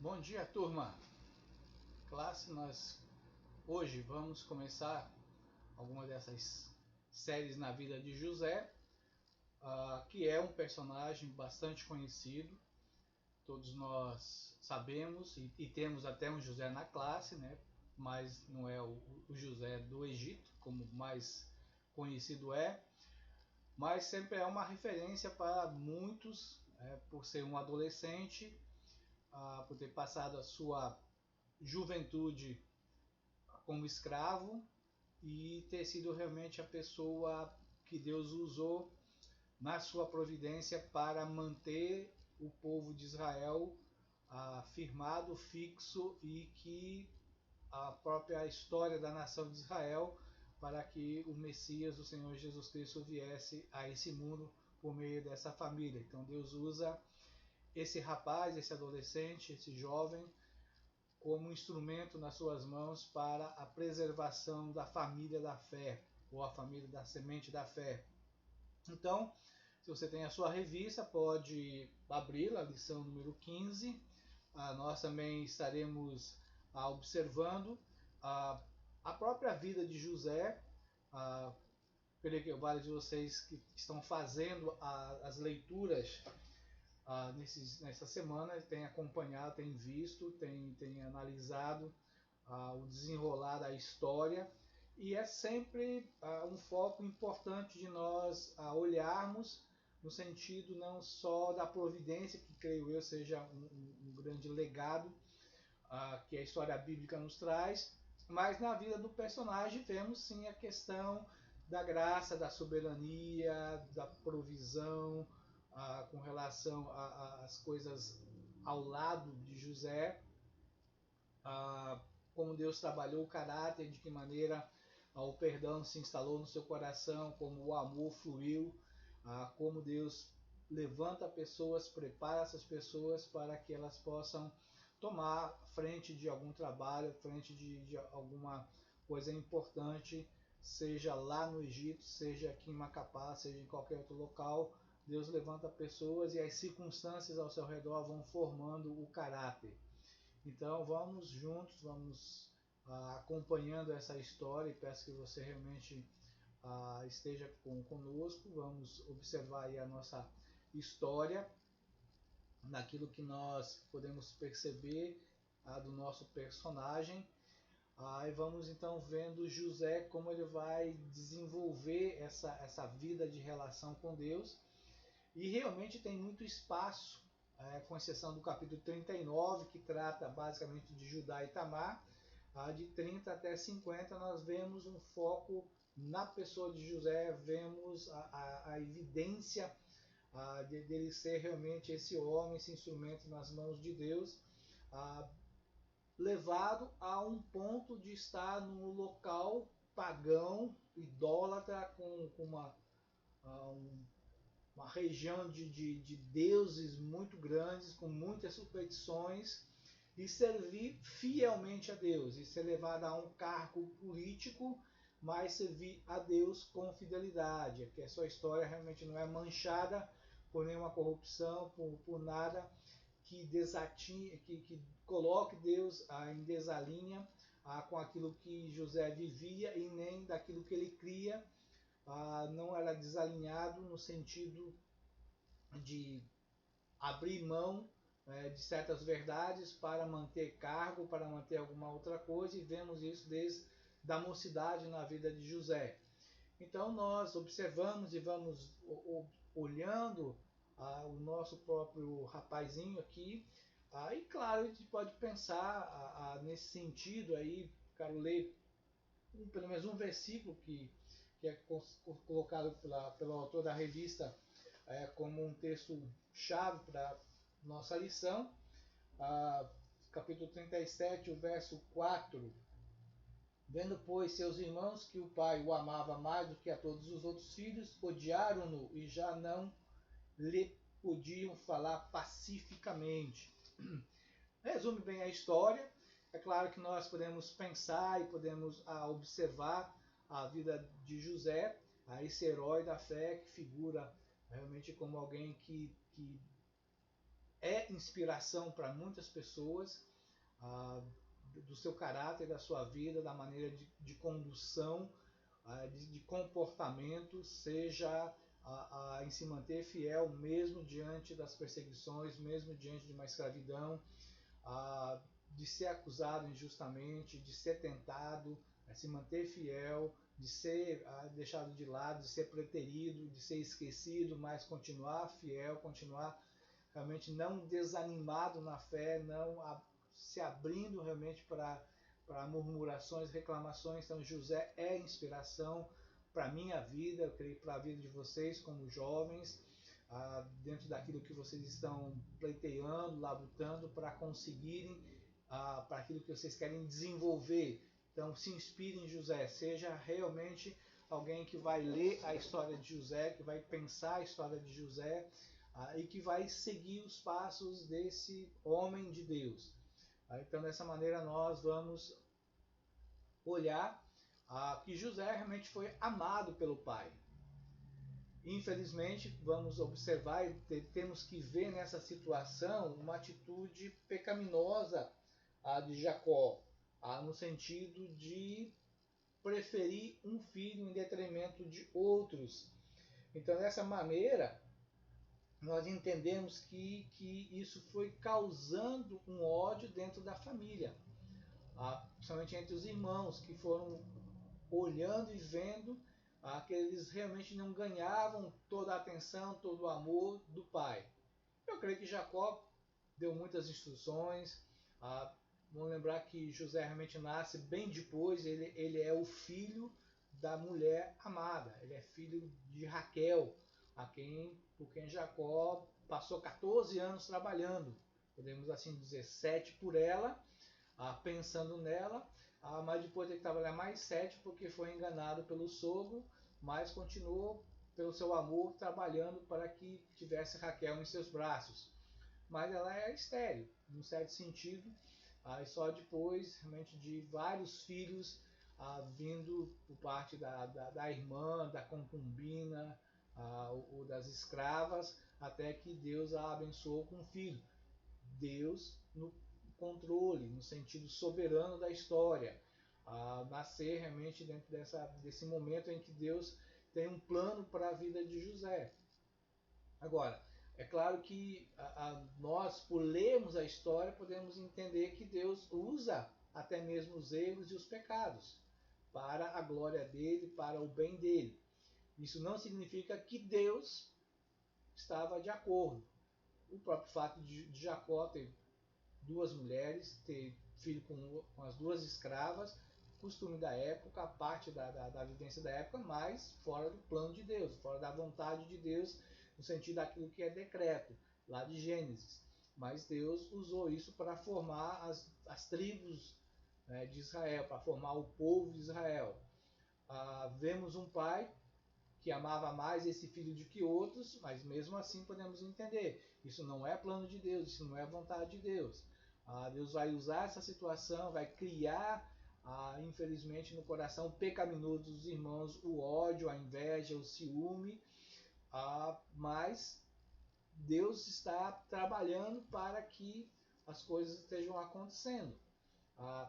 Bom dia, turma. Classe, nós hoje vamos começar alguma dessas séries na vida de José, que é um personagem bastante conhecido. Todos nós sabemos e temos até um José na classe, né? Mas não é o José do Egito, como mais conhecido é, mas sempre é uma referência para muitos, por ser um adolescente, por ter passado a sua juventude como escravo e ter sido realmente a pessoa que Deus usou na sua providência para manter o povo de Israel firmado, fixo, e que a própria história da nação de Israel, para que o Messias, o Senhor Jesus Cristo, viesse a esse mundo por meio dessa família. Então Deus usa esse rapaz, esse adolescente, esse jovem, como instrumento nas suas mãos para a preservação da família da fé, ou a família da semente da fé. Então, se você tem a sua revista, pode abri-la, a lição número 15. Nós também estaremos observando a própria vida de José. Creio que vários de vocês que estão fazendo as leituras nessa semana têm acompanhado, têm visto, têm analisado o desenrolar da história, e é sempre um foco importante de nós olharmos no sentido não só da providência, que creio eu seja um grande legado que a história bíblica nos traz, mas na vida do personagem vemos sim a questão da graça, da soberania, da provisão, com relação às coisas ao lado de José, como Deus trabalhou o caráter, de que maneira o perdão se instalou no seu coração, como o amor fluiu, como Deus levanta pessoas, prepara essas pessoas para que elas possam tomar frente de algum trabalho, frente de alguma coisa importante, seja lá no Egito, seja aqui em Macapá, seja em qualquer outro local. Deus levanta pessoas e as circunstâncias ao seu redor vão formando o caráter. Então vamos juntos, vamos acompanhando essa história, e peço que você realmente esteja conosco. Vamos observar aí a nossa história, naquilo que nós podemos perceber do nosso personagem. E vamos então vendo José, como ele vai desenvolver essa vida de relação com Deus. E realmente tem muito espaço, com exceção do capítulo 39, que trata basicamente de Judá e Tamar. De 30 até 50 nós vemos um foco na pessoa de José, vemos a evidência dele ser realmente esse homem, esse instrumento nas mãos de Deus, levado a um ponto de estar num local pagão, idólatra, com uma região de deuses muito grandes, com muitas superstições, e servir fielmente a Deus, e ser levado a um cargo político, mas servir a Deus com fidelidade, que a sua história realmente não é manchada por nenhuma corrupção, por nada que coloque Deus em desalinha com aquilo que José vivia, e nem daquilo que ele cria. Não era desalinhado no sentido de abrir mão de certas verdades para manter cargo, para manter alguma outra coisa, e vemos isso desde a mocidade na vida de José. Então nós observamos e vamos olhando o nosso próprio rapazinho aqui, e claro, a gente pode pensar nesse sentido aí. Quero ler pelo menos um versículo que é colocado pelo autor da revista como um texto-chave para nossa lição. Capítulo 37, o verso 4. Vendo, pois, seus irmãos que o pai o amava mais do que a todos os outros filhos, odiaram-no e já não lhe podiam falar pacificamente. Resume bem a história. É claro que nós podemos pensar e podemos observar a vida de José, esse herói da fé, que figura realmente como alguém que é inspiração para muitas pessoas, ah, do seu caráter, da sua vida, da maneira de condução, de comportamento, seja em se manter fiel mesmo diante das perseguições, mesmo diante de uma escravidão, de ser acusado injustamente, de ser tentado, se manter fiel, de ser deixado de lado, de ser preterido, de ser esquecido, mas continuar fiel, continuar realmente não desanimado na fé, não se abrindo realmente para murmurações, reclamações. Então José é inspiração para a minha vida, eu creio para a vida de vocês como jovens, dentro daquilo que vocês estão pleiteando, labutando para conseguirem, para aquilo que vocês querem desenvolver. Então se inspire em José, seja realmente alguém que vai ler a história de José, que vai pensar a história de José, e que vai seguir os passos desse homem de Deus. Então dessa maneira nós vamos olhar que José realmente foi amado pelo pai. Infelizmente, vamos observar e temos que ver nessa situação uma atitude pecaminosa de Jacó, no sentido de preferir um filho em detrimento de outros. Então, dessa maneira, nós entendemos que isso foi causando um ódio dentro da família, principalmente entre os irmãos, que foram olhando e vendo que eles realmente não ganhavam toda a atenção, todo o amor do pai. Eu creio que Jacó deu muitas instruções. Vamos lembrar que José realmente nasce bem depois, ele é o filho da mulher amada, ele é filho de Raquel, por quem Jacó passou 14 anos trabalhando, podemos assim dizer, 7 por ela, pensando nela, mas depois ele trabalhar mais 7 porque foi enganado pelo sogro, mas continuou pelo seu amor trabalhando para que tivesse Raquel em seus braços. Mas ela é estéril, num certo sentido, e só depois realmente de vários filhos vindo por parte da irmã, da concubina, ou das escravas, até que Deus a abençoou com um filho. Deus no controle, no sentido soberano da história, nascer realmente dentro desse momento em que Deus tem um plano para a vida de José. Agora, é claro que nós, por lermos a história, podemos entender que Deus usa até mesmo os erros e os pecados para a glória dele, para o bem dele. Isso não significa que Deus estava de acordo. O próprio fato de Jacó ter 2 mulheres, ter filho com as 2 escravas, costume da época, parte da vivência da época, mas fora do plano de Deus, fora da vontade de Deus, no sentido daquilo que é decreto, lá de Gênesis. Mas Deus usou isso para formar as tribos, né, de Israel, para formar o povo de Israel. Vemos um pai que amava mais esse filho do que outros, mas mesmo assim podemos entender, isso não é plano de Deus, isso não é vontade de Deus. Deus vai usar essa situação, vai criar, infelizmente, no coração pecaminoso dos irmãos o ódio, a inveja, o ciúme, mas Deus está trabalhando para que as coisas estejam acontecendo,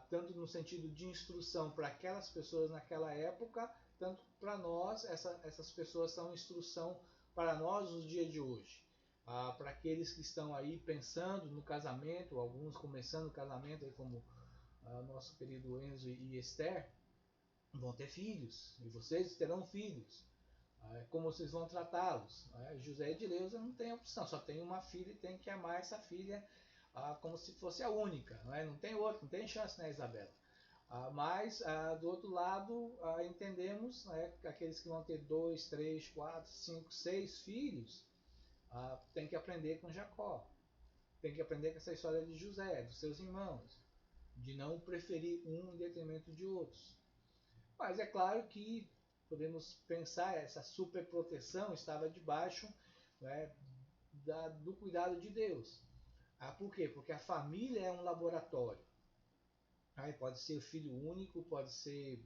tanto no sentido de instrução para aquelas pessoas naquela época, tanto para nós, essas pessoas são instrução para nós nos dias de hoje. Para aqueles que estão aí pensando no casamento, alguns começando o casamento, aí como nosso querido Enzo e Esther, vão ter filhos, e vocês terão filhos. Como vocês vão tratá-los? José de Leusa não tem opção, só tem uma filha e tem que amar essa filha como se fosse a única, não tem outra, não tem chance, né, Isabela? Mas, do outro lado, entendemos, que aqueles que vão ter 2, 3, 4, 5, 6 filhos, tem que aprender com Jacó, tem que aprender com essa história de José, dos seus irmãos, de não preferir um em detrimento de outros. Mas é claro que podemos pensar, essa superproteção estava debaixo, né, do cuidado de Deus. Por quê? Porque a família é um laboratório. Aí pode ser filho único, pode ser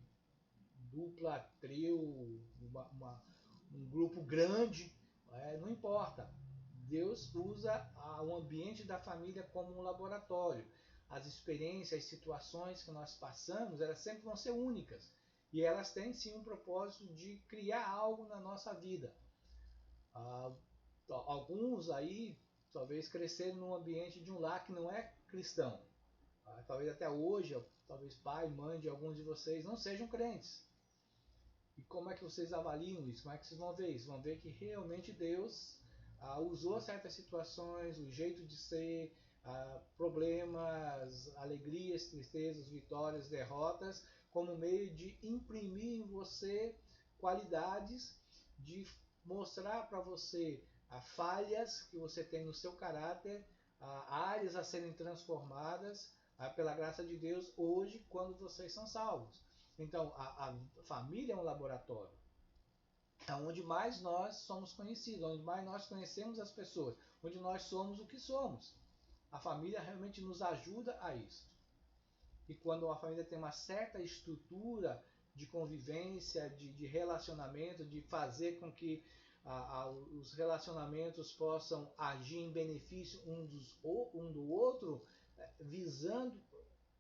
dupla, trio, um grupo grande, não importa. Deus usa o ambiente da família como um laboratório. As experiências, as situações que nós passamos, elas sempre vão ser únicas. E elas têm sim um propósito de criar algo na nossa vida. Alguns aí talvez cresceram num ambiente de um lar que não é cristão. Talvez até hoje, talvez pai, mãe de alguns de vocês não sejam crentes. E como é que vocês avaliam isso? Como é que vocês vão ver isso? Vão ver que realmente Deus usou certas situações, o jeito de ser, problemas, alegrias, tristezas, vitórias, derrotas, como meio de imprimir em você qualidades, de mostrar para você falhas que você tem no seu caráter, áreas a serem transformadas pela graça de Deus hoje, quando vocês são salvos. Então, a família é um laboratório. É onde mais nós somos conhecidos, onde mais nós conhecemos as pessoas, onde nós somos o que somos. A família realmente nos ajuda a isso. E quando a família tem uma certa estrutura de convivência, de relacionamento, de fazer com que os relacionamentos possam agir em benefício um do outro, visando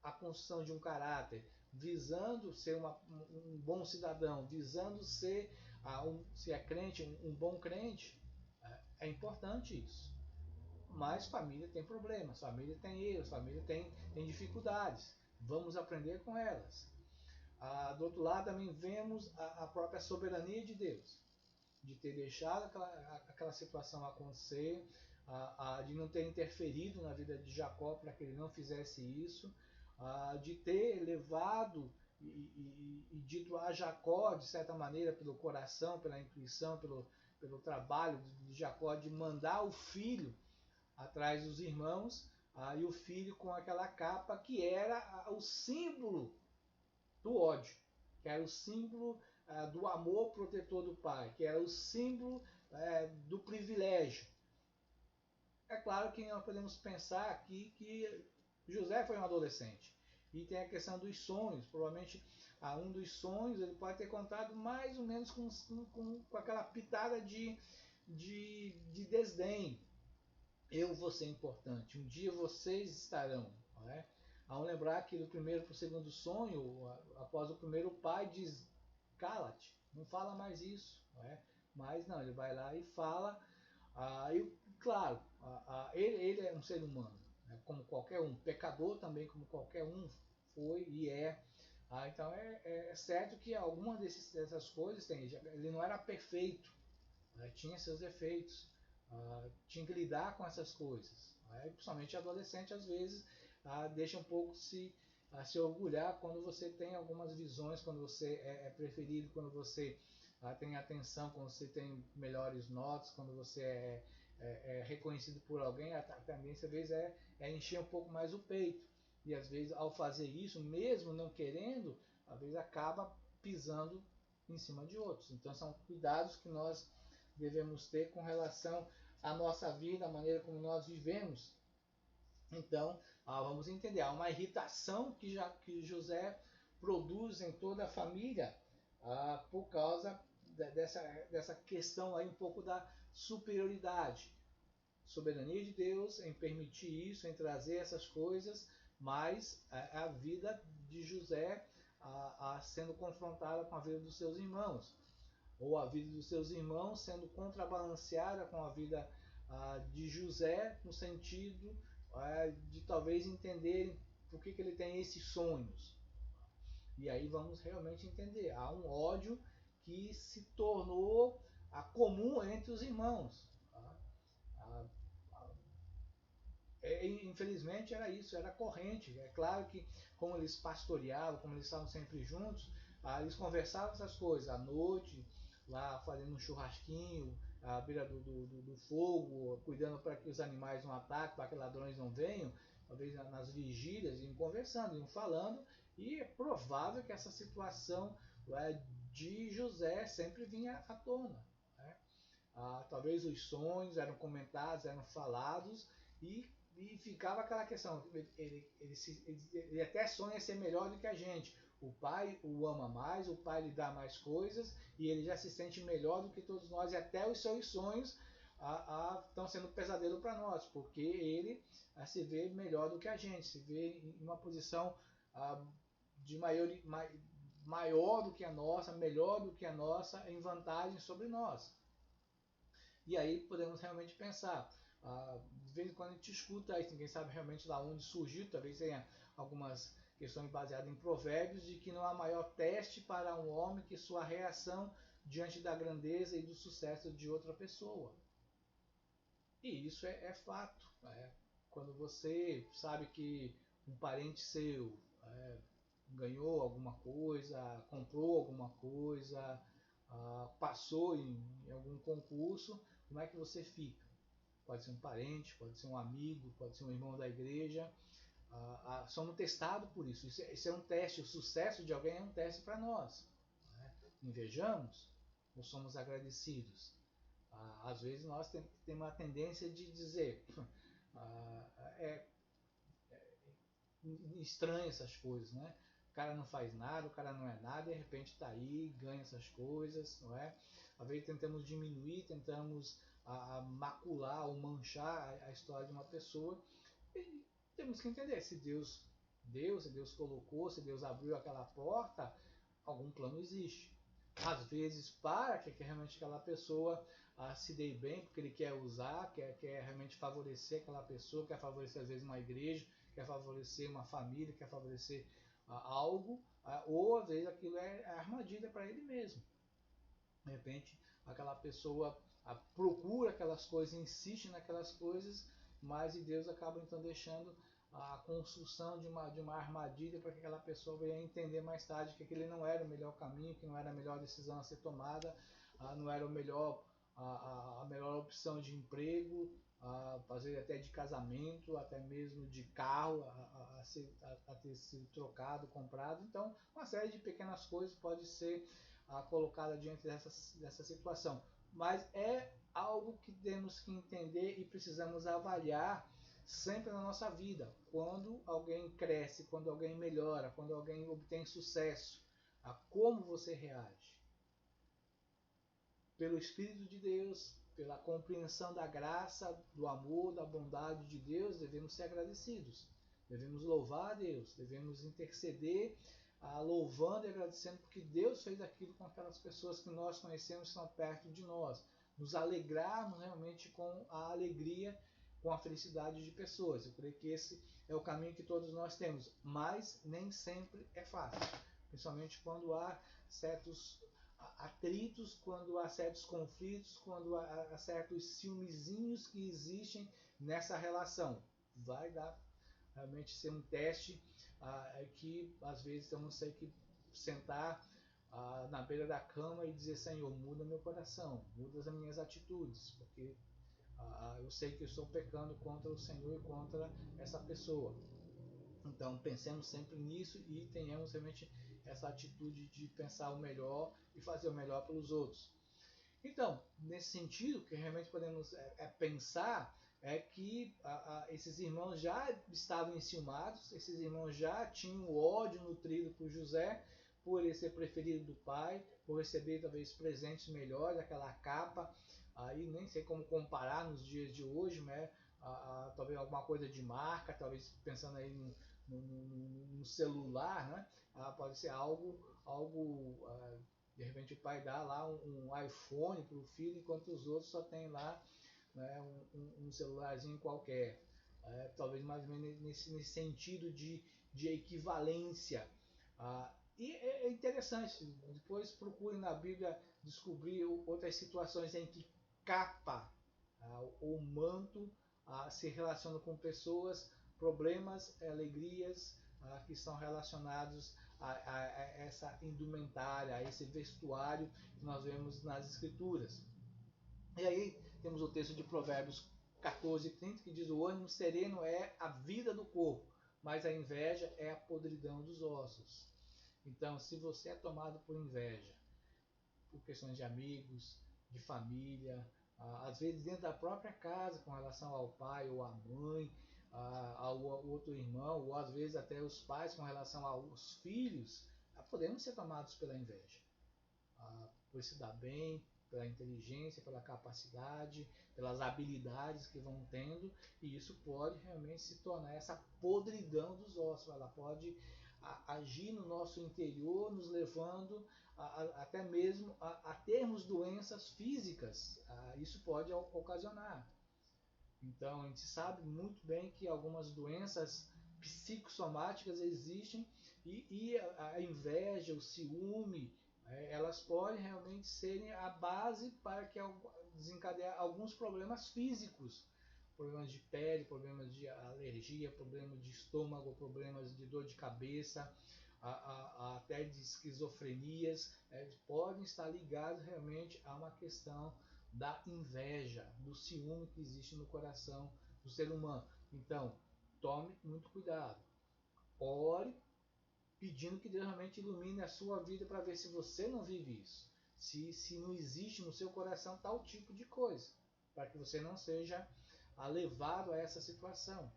a construção de um caráter, visando ser um bom cidadão, visando ser, se é crente, um bom crente, é importante isso. Mas família tem problemas, família tem erros, família tem dificuldades. Vamos aprender com elas. Do outro lado também vemos a própria soberania de Deus, de ter deixado aquela situação acontecer, de não ter interferido na vida de Jacó para que ele não fizesse isso, de ter levado e dito a Jacó, de certa maneira, pelo coração, pela intuição, pelo trabalho de Jacó, de mandar o filho atrás dos irmãos, e o filho com aquela capa que era o símbolo do ódio, que era o símbolo do amor protetor do pai, que era o símbolo do privilégio. É claro que nós podemos pensar aqui que José foi um adolescente. E tem a questão dos sonhos. Provavelmente um dos sonhos ele pode ter contado mais ou menos com aquela pitada de desdém. Eu vou ser importante. Um dia vocês estarão. Não é? Ao lembrar que do primeiro para o segundo sonho, após o primeiro, o pai diz: cala-te, não fala mais isso. Não é? Mas não, ele vai lá e fala. E claro, ele é um ser humano, né, como qualquer um, pecador também, como qualquer um foi e é. Então é certo que alguma dessas coisas tem. Ele não era perfeito, tinha seus defeitos, tinha que lidar com essas coisas. Principalmente adolescente, às vezes, deixa um pouco se orgulhar quando você tem algumas visões, quando você é preferido, quando você tem atenção, quando você tem melhores notas, quando você é reconhecido por alguém, a tendência às vezes é encher um pouco mais o peito. E às vezes ao fazer isso, mesmo não querendo, às vezes acaba pisando em cima de outros. Então são cuidados que nós devemos ter com relação à nossa vida, a maneira como nós vivemos. Então, vamos entender, há uma irritação que José produz em toda a família por causa dessa questão aí um pouco da superioridade. Soberania de Deus em permitir isso, em trazer essas coisas, mas a vida de José sendo confrontada com a vida dos seus irmãos, ou a vida dos seus irmãos sendo contrabalanceada com a vida de José, no sentido de talvez entenderem por que ele tem esses sonhos. E aí vamos realmente entender, há um ódio que se tornou comum entre os irmãos. Infelizmente era isso, era corrente. É claro que como eles pastoreavam, como eles estavam sempre juntos, eles conversavam essas coisas à noite, lá fazendo um churrasquinho, à beira do fogo, cuidando para que os animais não ataquem, para que ladrões não venham, talvez nas vigílias, iam conversando, iam falando, e é provável que essa situação de José sempre vinha à tona. Né? Talvez os sonhos eram comentados, eram falados, e ficava aquela questão, ele até sonha ser melhor do que a gente. O pai o ama mais, o pai lhe dá mais coisas e ele já se sente melhor do que todos nós, e até os seus sonhos estão sendo pesadelo para nós, porque ele se vê melhor do que a gente, se vê em uma posição de maior do que a nossa, melhor do que a nossa, em vantagem sobre nós. E aí podemos realmente pensar, de vez em quando a gente escuta isso, ninguém sabe realmente de onde surgiu, talvez tenha algumas questões baseadas em provérbios, de que não há maior teste para um homem que sua reação diante da grandeza e do sucesso de outra pessoa. E isso é fato. Quando você sabe que um parente seu ganhou alguma coisa, comprou alguma coisa, passou em algum concurso, como é que você fica? Pode ser um parente, pode ser um amigo, pode ser um irmão da igreja. Somos testados por isso. Isso é um teste. O sucesso de alguém é um teste para nós. Invejamos ou somos agradecidos? Às vezes nós temos uma tendência de dizer é estranho essas coisas, né? O cara não faz nada, o cara não é nada, e de repente está aí, ganha essas coisas, não é? Às vezes tentamos diminuir, tentamos macular ou manchar a história de uma pessoa, e temos que entender, se Deus deu, se Deus colocou, se Deus abriu aquela porta, algum plano existe. Às vezes para que realmente aquela pessoa se dê bem, porque ele quer usar, quer realmente favorecer aquela pessoa, quer favorecer às vezes uma igreja, quer favorecer uma família, quer favorecer algo, ou às vezes aquilo é armadilha para ele mesmo. De repente aquela pessoa procura aquelas coisas, insiste naquelas coisas, mas Deus acaba então deixando a construção de uma armadilha para que aquela pessoa venha entender mais tarde que aquele não era o melhor caminho, que não era a melhor decisão a ser tomada, não era a melhor opção de emprego, às vezes até de casamento, até mesmo de carro a ter sido trocado, comprado. Então, uma série de pequenas coisas pode ser colocada diante dessa situação. Mas é algo que temos que entender e precisamos avaliar sempre na nossa vida. Quando alguém cresce, quando alguém melhora, quando alguém obtém sucesso, como você reage? Pelo Espírito de Deus, pela compreensão da graça, do amor, da bondade de Deus, devemos ser agradecidos. Devemos louvar a Deus, devemos interceder, louvando e agradecendo porque Deus fez aquilo com aquelas pessoas que nós conhecemos que estão perto de nós. Nos alegrarmos realmente com a alegria, com a felicidade de pessoas. Eu creio que esse é o caminho que todos nós temos, mas nem sempre é fácil, principalmente quando há certos atritos, quando há certos conflitos, quando há certos ciúmezinhos que existem nessa relação. Vai dar realmente ser um teste que às vezes vamos ter que sentar na beira da cama e dizer: Senhor, muda meu coração, muda as minhas atitudes, porque eu sei que eu estou pecando contra o Senhor e contra essa pessoa. Então pensemos sempre nisso e tenhamos realmente essa atitude de pensar o melhor e fazer o melhor pelos outros. Então, nesse sentido, o que realmente podemos pensar é que esses irmãos já estavam enciumados, esses irmãos já tinham o ódio nutrido por José, por ele ser preferido do pai, por receber talvez presentes melhores, aquela capa, aí nem sei como comparar nos dias de hoje, né? Talvez alguma coisa de marca, talvez pensando aí no celular, né? Pode ser algo de repente o pai dá lá um iPhone para o filho, enquanto os outros só tem lá, né, um celularzinho qualquer. Talvez mais ou menos nesse sentido de equivalência. E é interessante, depois procure na Bíblia descobrir outras situações em que capa ou manto se relaciona com pessoas, problemas, alegrias que estão relacionados a essa indumentária, a esse vestuário que nós vemos nas Escrituras. E aí temos o texto de Provérbios 14:30 que diz: o ânimo sereno é a vida do corpo, mas a inveja é a podridão dos ossos. Então, se você é tomado por inveja, por questões de amigos, de família, às vezes dentro da própria casa, com relação ao pai ou à mãe, ao outro irmão, ou às vezes até os pais com relação aos filhos, podemos ser tomados pela inveja. Por se dar bem, pela inteligência, pela capacidade, pelas habilidades que vão tendo, e isso pode realmente se tornar essa podridão dos ossos. Ela pode agir no nosso interior, nos levando até mesmo a termos doenças físicas. Isso pode ocasionar. Então a gente sabe muito bem que algumas doenças psicossomáticas existem, e a inveja, o ciúme, elas podem realmente serem a base para que desencadear alguns problemas físicos, problemas de pele, problemas de alergia, problemas de estômago, problemas de dor de cabeça, até de esquizofrenias, podem estar ligados realmente a uma questão da inveja, do ciúme que existe no coração do ser humano. Então, tome muito cuidado. Ore pedindo que Deus realmente ilumine a sua vida para ver se você não vive isso. Se não existe no seu coração tal tipo de coisa, para que você não seja levado a essa situação.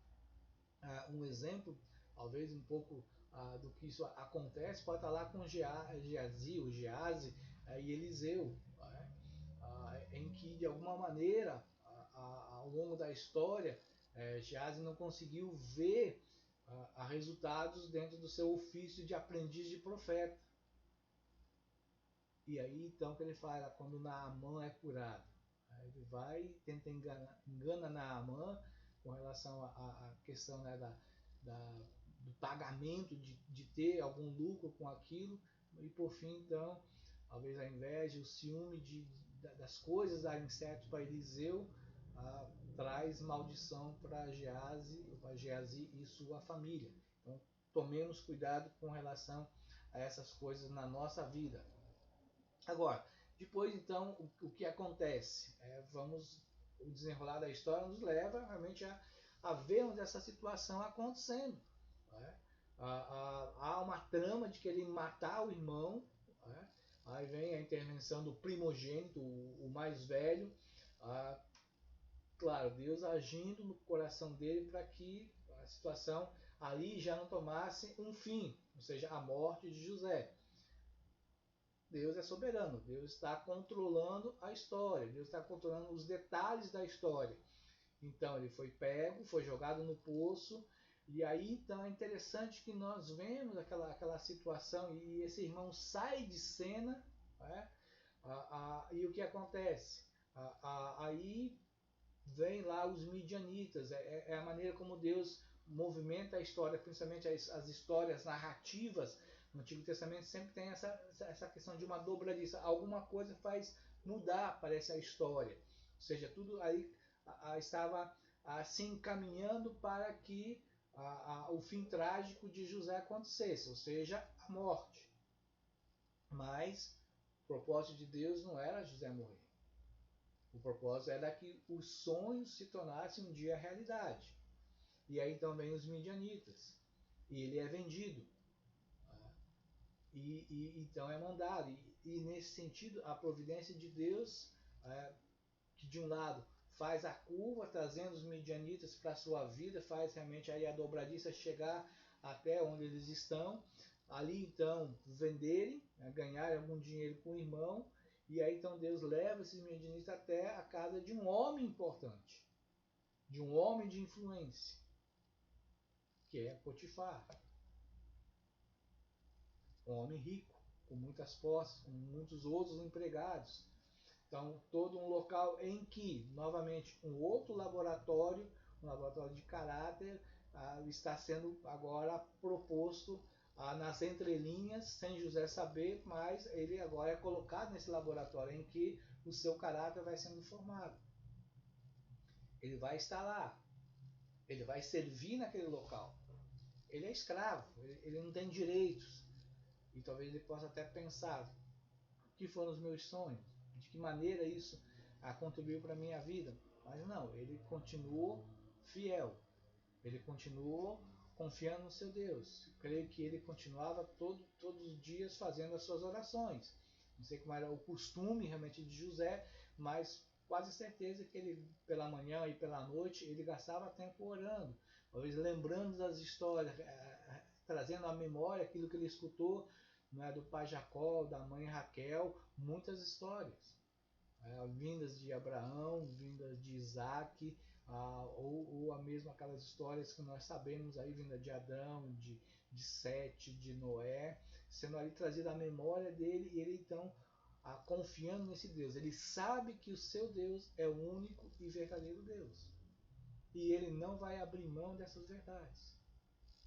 Um exemplo, talvez um pouco do que isso acontece, pode estar lá com Geazi, o Geazi e Eliseu, em que de alguma maneira, ao longo da história, Geazi não conseguiu ver resultados dentro do seu ofício de aprendiz de profeta. E aí então que ele fala, quando Naamã é curado, ele vai, tenta engana Naamã com relação à questão, né, do pagamento, de ter algum lucro com aquilo, e por fim então, talvez a inveja, o ciúme das coisas darem certo para Eliseu, traz maldição para Geazi e sua família. Então tomemos cuidado com relação a essas coisas na nossa vida. Agora, depois então, o que acontece? O desenrolar da história nos leva realmente a vermos essa situação acontecendo. Né? Há uma trama de querer matar o irmão, né? Aí vem a intervenção do primogênito, o mais velho. Claro, Deus agindo no coração dele para que a situação ali já não tomasse um fim, ou seja, a morte de José. Deus é soberano, Deus está controlando a história, Deus está controlando os detalhes da história. Então ele foi pego, foi jogado no poço, e aí então é interessante que nós vemos aquela situação, e esse irmão sai de cena, né? E o que acontece? Aí vem lá os midianitas, é a maneira como Deus movimenta a história, principalmente as histórias narrativas. No Antigo Testamento sempre tem essa questão de uma dobradiça, alguma coisa faz mudar, parece, a história. Ou seja, tudo aí estava se encaminhando para que o fim trágico de José acontecesse, ou seja, a morte. Mas o propósito de Deus não era José morrer. O propósito era que os sonhos se tornassem um dia realidade. E aí então vem os midianitas. E ele é vendido. Então é mandado. E nesse sentido, a providência de Deus, que de um lado faz a curva, trazendo os midianitas para a sua vida, faz realmente aí a dobradiça chegar até onde eles estão. Ali então venderem, ganharem algum dinheiro com o irmão. E aí então Deus leva esses midianitas até a casa de um homem importante, de um homem de influência, que é Potifar. Um homem rico, com muitas posses, com muitos outros empregados. Então, todo um local em que, novamente, um outro laboratório, um laboratório de caráter, está sendo agora proposto nas entrelinhas, sem José saber, mas ele agora é colocado nesse laboratório em que o seu caráter vai sendo formado. Ele vai estar lá, ele vai servir naquele local. Ele é escravo, ele não tem direitos. E talvez ele possa até pensar, o que foram os meus sonhos? De que maneira isso contribuiu para a minha vida? Mas não, ele continuou fiel. Ele continuou confiando no seu Deus. Eu creio que ele continuava todos os dias fazendo as suas orações. Não sei como era o costume realmente de José, mas quase certeza que ele, pela manhã e pela noite, ele gastava tempo orando, talvez lembrando das histórias, trazendo à memória aquilo que ele escutou, não é, do pai Jacó, da mãe Raquel, muitas histórias. vindas de Abraão, vindas de Isaac, ou a mesma aquelas histórias que nós sabemos aí, vinda de Adão, de Sete, de Noé, sendo ali trazida a memória dele, e ele então confiando nesse Deus. Ele sabe que o seu Deus é o único e verdadeiro Deus. E ele não vai abrir mão dessas verdades,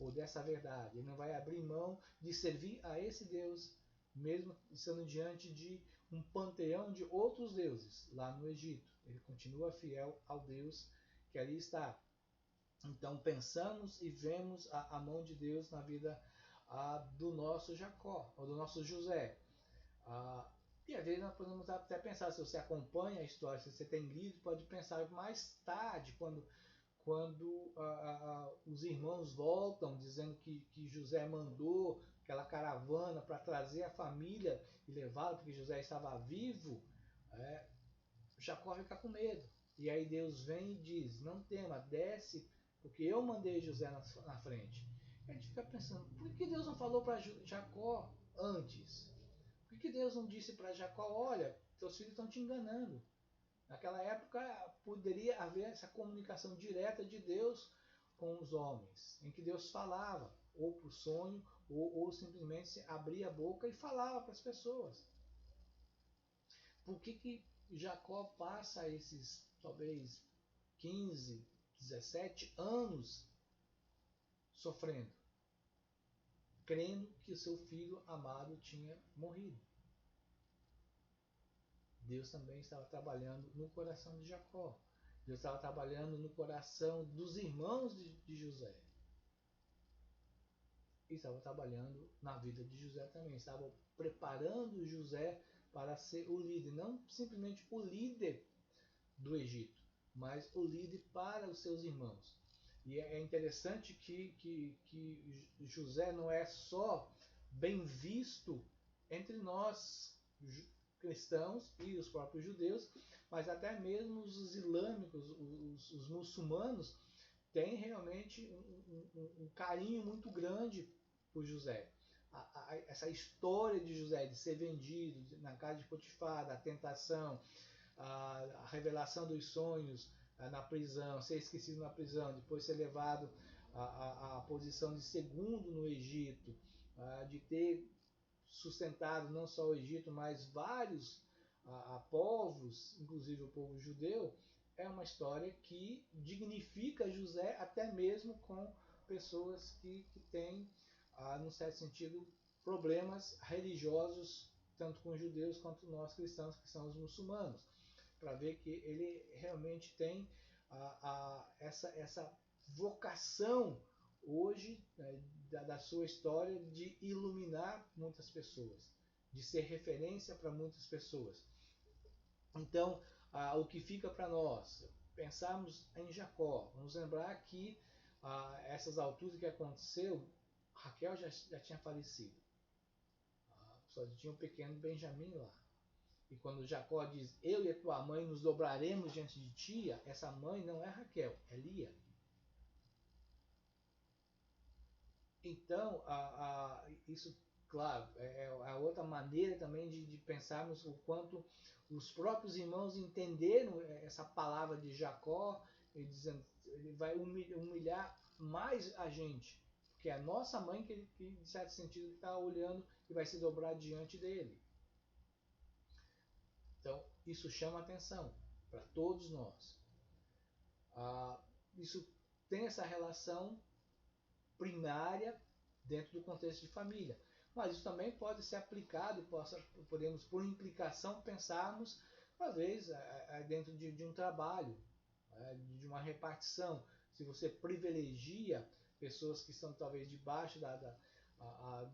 ou dessa verdade. Ele não vai abrir mão de servir a esse Deus, mesmo estando diante de um panteão de outros deuses lá no Egito. Ele continua fiel ao Deus que ali está. Então pensamos e vemos a mão de Deus na vida do nosso Jacó, ou do nosso José. E às vezes nós podemos até pensar, se você acompanha a história, se você tem lido, pode pensar mais tarde, quando os irmãos voltam dizendo que José mandou aquela caravana para trazer a família e levá-la porque José estava vivo, Jacó fica com medo. E aí Deus vem e diz, não tema, desce, porque eu mandei José na frente. E a gente fica pensando, por que Deus não falou para Jacó antes? Por que Deus não disse para Jacó, olha, teus filhos estão te enganando? Naquela época poderia haver essa comunicação direta de Deus com os homens, em que Deus falava, ou por sonho, ou simplesmente abria a boca e falava para as pessoas. Por que Jacó passa esses, talvez, 15, 17 anos sofrendo, crendo que o seu filho amado tinha morrido? Deus também estava trabalhando no coração de Jacó. Deus estava trabalhando no coração dos irmãos de José. E estava trabalhando na vida de José também. Estava preparando José para ser o líder. Não simplesmente o líder do Egito, mas o líder para os seus irmãos. E é interessante que José não é só bem visto entre nós cristãos e os próprios judeus, mas até mesmo os islâmicos, os muçulmanos, têm realmente um carinho muito grande por José. Essa história de José, de ser vendido na casa de Potifar, da tentação, a revelação dos sonhos na prisão, ser esquecido na prisão, depois ser levado à posição de segundo no Egito, de ter sustentado não só o Egito, mas vários povos, inclusive o povo judeu, é uma história que dignifica José até mesmo com pessoas que têm, num certo sentido, problemas religiosos, tanto com os judeus quanto nós cristãos, que são os muçulmanos, para ver que ele realmente tem essa vocação hoje, né, da sua história, de iluminar muitas pessoas, de ser referência para muitas pessoas. Então, o que fica para nós, pensarmos em Jacó, vamos lembrar que essas alturas que aconteceu, Raquel já tinha falecido, só tinha um pequeno Benjamim lá. E quando Jacó diz, eu e a tua mãe nos dobraremos diante de ti, essa mãe não é Raquel, é Lia. Então, isso, claro, é a outra maneira também de pensarmos o quanto os próprios irmãos entenderam essa palavra de Jacó, e dizendo, ele vai humilhar mais a gente, porque é a nossa mãe que de certo sentido, está olhando e vai se dobrar diante dele. Então, isso chama atenção para todos nós. Isso tem essa relação primária dentro do contexto de família. Mas isso também pode ser aplicado, podemos, por implicação, pensarmos, às vezes, dentro de um trabalho, de uma repartição. Se você privilegia pessoas que estão talvez debaixo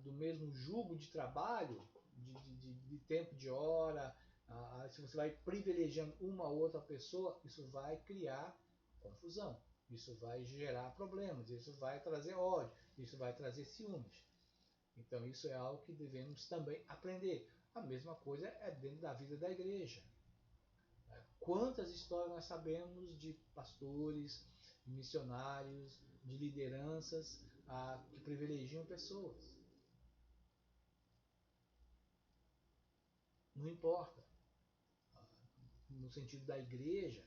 do mesmo jugo de trabalho, de tempo de hora, se você vai privilegiando uma ou outra pessoa, isso vai criar confusão. Isso vai gerar problemas, isso vai trazer ódio, isso vai trazer ciúmes. Então isso é algo que devemos também aprender. A mesma coisa é dentro da vida da igreja. Quantas histórias nós sabemos de pastores, de missionários, de lideranças que privilegiam pessoas. Não importa. no sentido da igreja,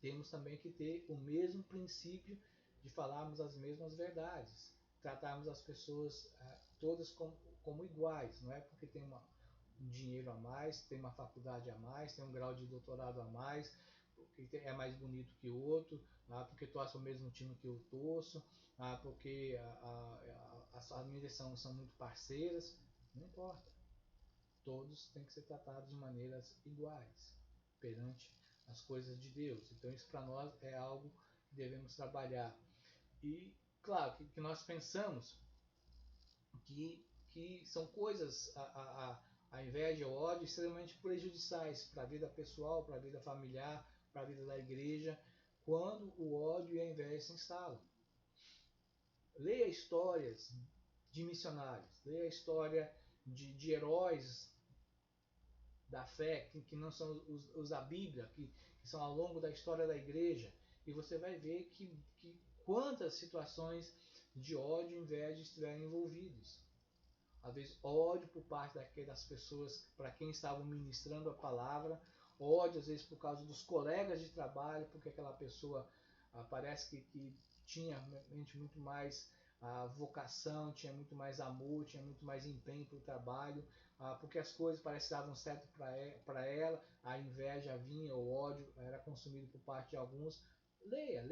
temos também que ter o mesmo princípio de falarmos as mesmas verdades, tratarmos as pessoas todas como iguais, não é porque tem um dinheiro a mais, tem uma faculdade a mais, tem um grau de doutorado a mais, porque é mais bonito que o outro, porque torce o mesmo time que eu torço, porque as famílias são muito parceiras, não importa. Todos têm que ser tratados de maneiras iguais perante as coisas de Deus. Então isso para nós é algo que devemos trabalhar. E claro que nós pensamos que são coisas, a inveja e o ódio, extremamente prejudiciais para a vida pessoal, para a vida familiar, para a vida da igreja, quando o ódio e a inveja se instalam. Leia histórias de missionários, leia a história de heróis da fé, que não são os da Bíblia, que são ao longo da história da igreja, e você vai ver que quantas situações de ódio e inveja estiveram envolvidos. Às vezes ódio por parte daquelas pessoas para quem estavam ministrando a palavra, ódio às vezes por causa dos colegas de trabalho, porque aquela pessoa parece que tinha muito mais vocação, tinha muito mais amor, tinha muito mais empenho para o trabalho, porque as coisas parecem que davam certo para ela, a inveja vinha, o ódio era consumido por parte de alguns. Leia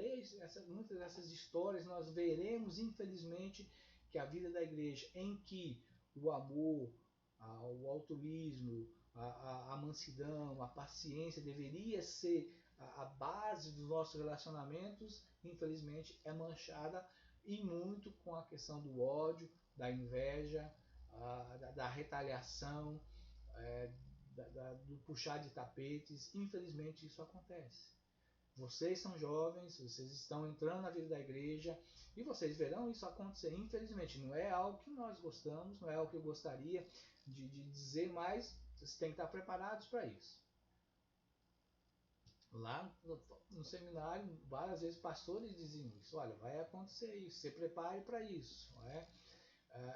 muitas dessas histórias, nós veremos infelizmente que a vida da igreja em que o amor, o altruísmo, a mansidão, a paciência deveria ser a base dos nossos relacionamentos, infelizmente é manchada e muito com a questão do ódio, da inveja, da retaliação, do puxar de tapetes. Infelizmente isso acontece. Vocês são jovens, vocês estão entrando na vida da igreja e vocês verão isso acontecer. Infelizmente, não é algo que nós gostamos, não é algo que eu gostaria de dizer, mas vocês têm que estar preparados para isso. Lá no seminário, várias vezes pastores diziam isso: olha, vai acontecer isso, se prepare para isso. Não é?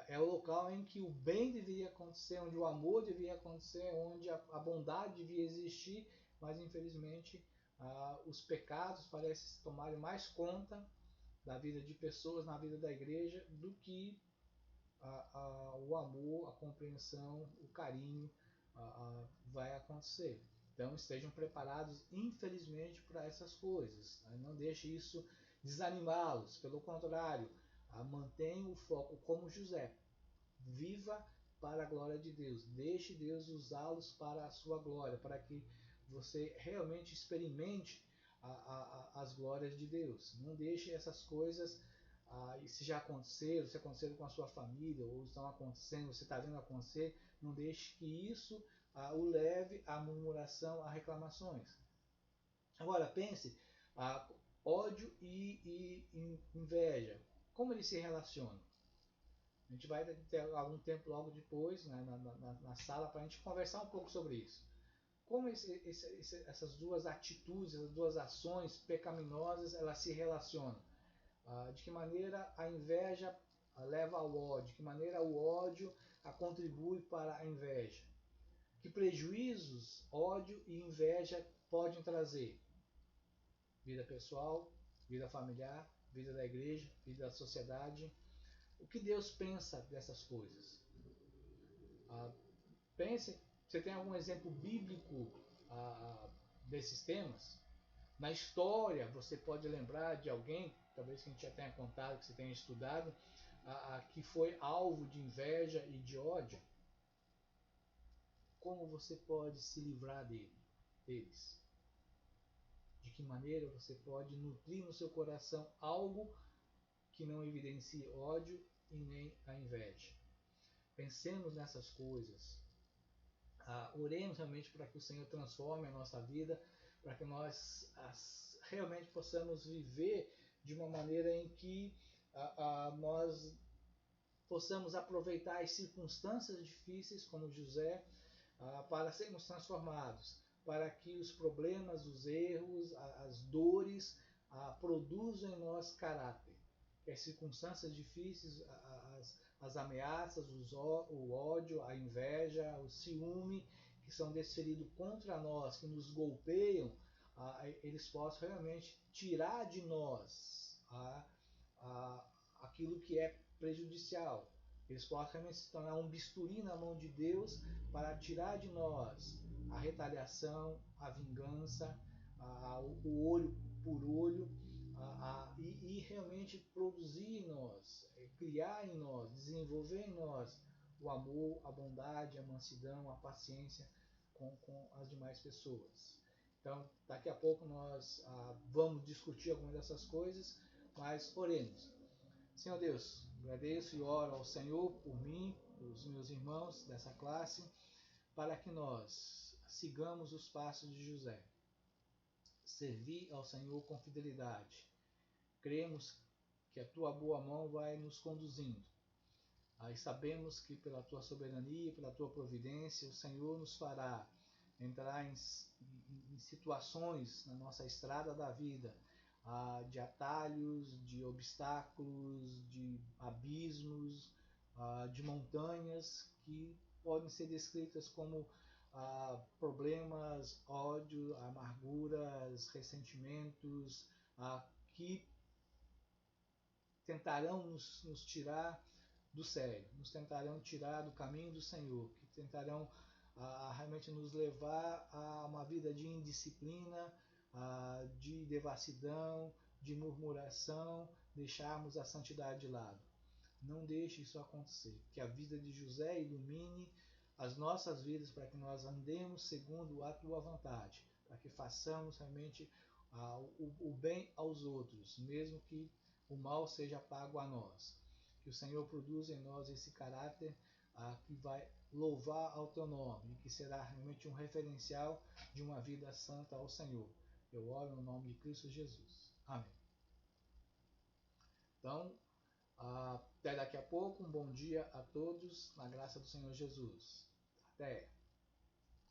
É o local em que o bem deveria acontecer, onde o amor deveria acontecer, onde a bondade devia existir, mas infelizmente os pecados parecem tomarem mais conta da vida de pessoas, na vida da igreja, do que o amor, a compreensão, o carinho vai acontecer. Então estejam preparados, infelizmente, para essas coisas. Não deixe isso desanimá-los, pelo contrário, mantenha o foco como José. Viva para a glória de Deus. Deixe Deus usá-los para a sua glória, para que você realmente experimente as glórias de Deus. Não deixe essas coisas, se já aconteceram, se aconteceram com a sua família, ou estão acontecendo, você está vendo acontecer, não deixe que isso o leve à murmuração, a reclamações. Agora pense, ódio e inveja, como eles se relacionam? A gente vai ter algum tempo logo depois, né, na sala, para a gente conversar um pouco sobre isso. Como essas duas atitudes, essas duas ações pecaminosas, elas se relacionam? De que maneira a inveja leva ao ódio? De que maneira o ódio contribui para a inveja? Que prejuízos ódio e inveja podem trazer? Vida pessoal, vida familiar, vida da igreja, vida da sociedade. O que Deus pensa dessas coisas? Pense, você tem algum exemplo bíblico desses temas? Na história, você pode lembrar de alguém, talvez que a gente já tenha contado, que você tenha estudado, que foi alvo de inveja e de ódio? Como você pode se livrar deles? De que maneira você pode nutrir no seu coração algo que não evidencie ódio e nem a inveja? Pensemos nessas coisas. Oremos realmente para que o Senhor transforme a nossa vida, para que nós realmente possamos viver de uma maneira em que nós possamos aproveitar as circunstâncias difíceis, como José, para sermos transformados, para que os problemas, os erros, as dores produzam em nós caráter. Que as circunstâncias difíceis, as ameaças, o ódio, a inveja, o ciúme, que são desferidos contra nós, que nos golpeiam, eles possam realmente tirar de nós aquilo que é prejudicial. Eles possam realmente se tornar um bisturi na mão de Deus para tirar de nós a retaliação, a vingança, o olho por olho, e realmente produzir em nós, criar em nós, desenvolver em nós o amor, a bondade, a mansidão, a paciência com as demais pessoas. Então, daqui a pouco nós vamos discutir algumas dessas coisas, mas oremos. Senhor Deus, agradeço e oro ao Senhor por mim, pelos meus irmãos dessa classe, para que nós sigamos os passos de José. Servir ao Senhor com fidelidade. Cremos que a tua boa mão vai nos conduzindo. E sabemos que pela tua soberania, pela tua providência, o Senhor nos fará entrar em situações na nossa estrada da vida, de atalhos, de obstáculos, de abismos, de montanhas que podem ser descritas como problemas, ódio, amarguras, ressentimentos, que tentarão nos tirar do sério, nos tentarão tirar do caminho do Senhor, que tentarão realmente nos levar a uma vida de indisciplina, de devassidão, de murmuração, deixarmos a santidade de lado. Não deixe isso acontecer. Que a vida de José ilumine as nossas vidas para que nós andemos segundo a tua vontade, para que façamos realmente o bem aos outros, mesmo que o mal seja pago a nós. Que o Senhor produza em nós esse caráter que vai louvar ao teu nome e que será realmente um referencial de uma vida santa ao Senhor. Eu oro no nome de Cristo Jesus. Amém. Então, até daqui a pouco. Um bom dia a todos, na graça do Senhor Jesus. Até!